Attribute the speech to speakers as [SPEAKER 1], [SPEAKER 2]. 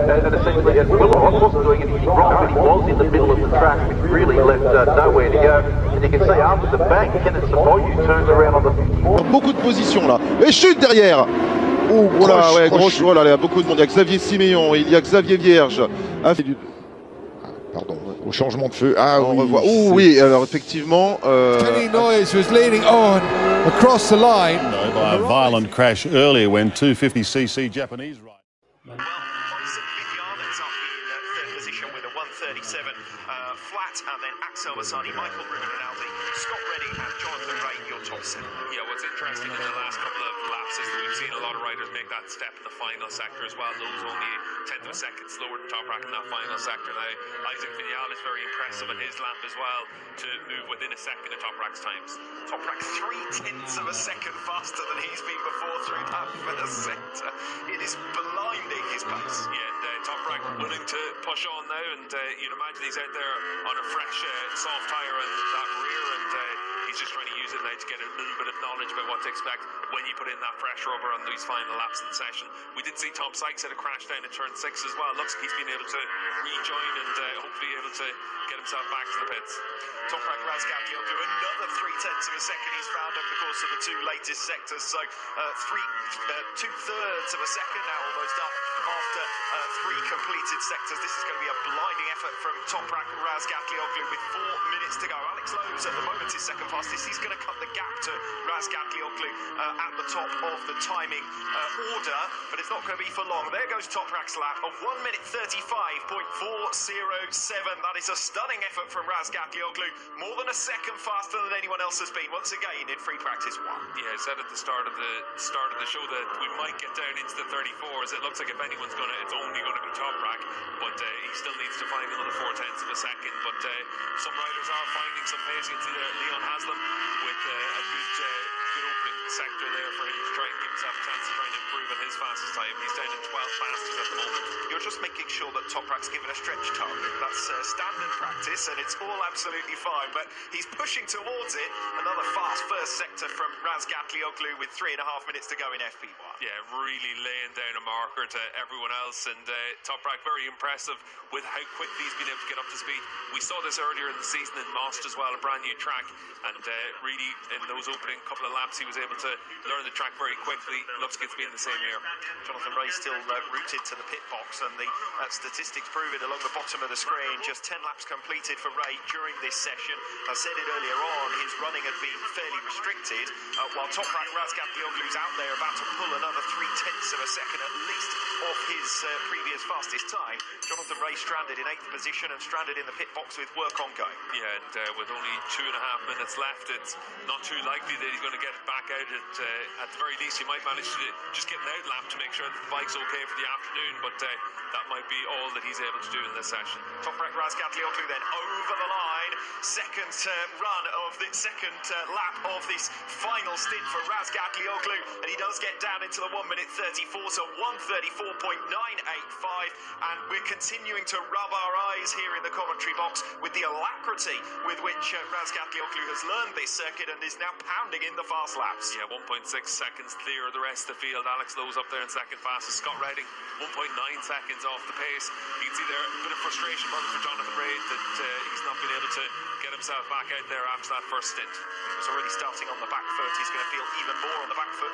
[SPEAKER 1] and essentially, Ross wasn't doing anything wrong, but he was in the middle of the track, which really left nowhere to go. And you can see after the bank, Kenneth Saboyu turns around on the 54.
[SPEAKER 2] Beaucoup de positions là, et chute derrière. Oh là, ouais, grosse, oh là, il y a beaucoup de monde. Il y a Xavier Siméon, il y a Xavier Vierge.
[SPEAKER 3] Pardon, au changement de feu. Ah,
[SPEAKER 2] on
[SPEAKER 3] oui,
[SPEAKER 2] revoit. Oh oui, alors effectivement.
[SPEAKER 4] Kenny Noyes was leaning on across the line.
[SPEAKER 5] By a violent crash earlier when 250cc Japanese rider.
[SPEAKER 6] Well, Hobson Vignales up in third position with a 137 flat, and then Axel Bassani, Michael Rinaldi, Scott Reddy, and Jonathan Ray, your top seven.
[SPEAKER 7] Yeah, what's interesting in the last couple of laps is that we've seen a lot of riders make that step in the final sector as well. Those only a tenth of a second slower than Toprak in that final sector. Now, Isaac Vignales very impressive in his lap as well to move within a second of Toprak's times.
[SPEAKER 6] Toprak 3/10 of a second faster than he's been before through that first sector. It is blinding his pace.
[SPEAKER 7] Yeah, and Toprak willing to push on now, and you'd imagine he's out there on a fresh, soft tyre and that rear, and he's just trying to use it now to get a little bit of knowledge about what to expect when you put in that fresh rubber on these final laps of the session. We did see Tom Sykes had a crash down in turn 6 as well. Looks like he's been able to rejoin and hopefully able to get himself back to the pits.
[SPEAKER 6] Toprak Razgatlioglu, another 3/10 of a second he's found over the course of the two latest sectors. So 2/3 of a second now almost up after 3 completed sectors. This is going to be a blinding effort from Toprak Razgatlioglu with 4 minutes to go. Alex Lowe's at the moment is second fastest. He's going to cut the gap to Razgatlioglu at the top of the timing order, but it's not going to be for long. There goes Toprak's lap of 1 minute 35.407. That is a stunning effort from Razgatlioglu, more than a second faster than anyone else has been. Once again in free practice 1.
[SPEAKER 7] Yeah, I said at the start of the show that we might get down into the 34s. It looks like if anyone's it's only going to be Toprak, but he still needs to find another 4/10 of a second. But some riders are finding some pace. You can see there Leon Haslam with a good opening sector there for him to try and give himself a chance to try and improve on his fastest time. He's down in 12 fastest at the moment.
[SPEAKER 6] You're just making sure that Toprak's given a stretch target. That's standard practice, and it's all absolutely fine, but he's pushing towards it. Another fast first sector from Razgatlioglu with 3.5 minutes to go in FP1.
[SPEAKER 7] Yeah, really laying down a marker to everyone else, and Toprak very impressive with how quickly he's been able to get up to speed. We saw this earlier in the season in Most as well, a brand new track, and really in those opening couple of laps he was able to learn the track very quickly. Looks like it's been the same here.
[SPEAKER 6] Jonathan Ray still rooted to the pit box, and the statistics prove it along the bottom of the screen. Just 10 laps completed for Ray during this session. I said it earlier on, his running had been fairly restricted, while Toprak Razgatlioglu's out there about to pull another 3/10 of a second at least off his previous fastest time. Jonathan Ray stranded in 8th position and stranded in the pit box with work ongoing.
[SPEAKER 7] Yeah, and with only 2.5 minutes left, it's not too likely that he's going to get it back out. At the very least, he might manage to just get an out lap to make sure that the bike's okay for the afternoon, but that might be all that he's able to do in this session.
[SPEAKER 6] Toprak Razgatlioglu then over the line. Second run of the second lap of this final stint for Razgatlioglu, and he does get down into the 1 minute 34, so 1:34.985, and we're continuing to rub our eyes here in the commentary box with the alacrity with which Razgatlioglu has learned this circuit and is now pounding in the fast laps.
[SPEAKER 7] Yeah, 1.6 seconds clear of the rest of the field. Alex Lowe's up there in second fastest. Scott Redding 1.9 seconds off the pace. You can see there a bit of frustration for Jonathan Ray that he's not been able to get himself back out there after that first stint.
[SPEAKER 6] He was already starting on the back foot. He's going to feel even more on the back foot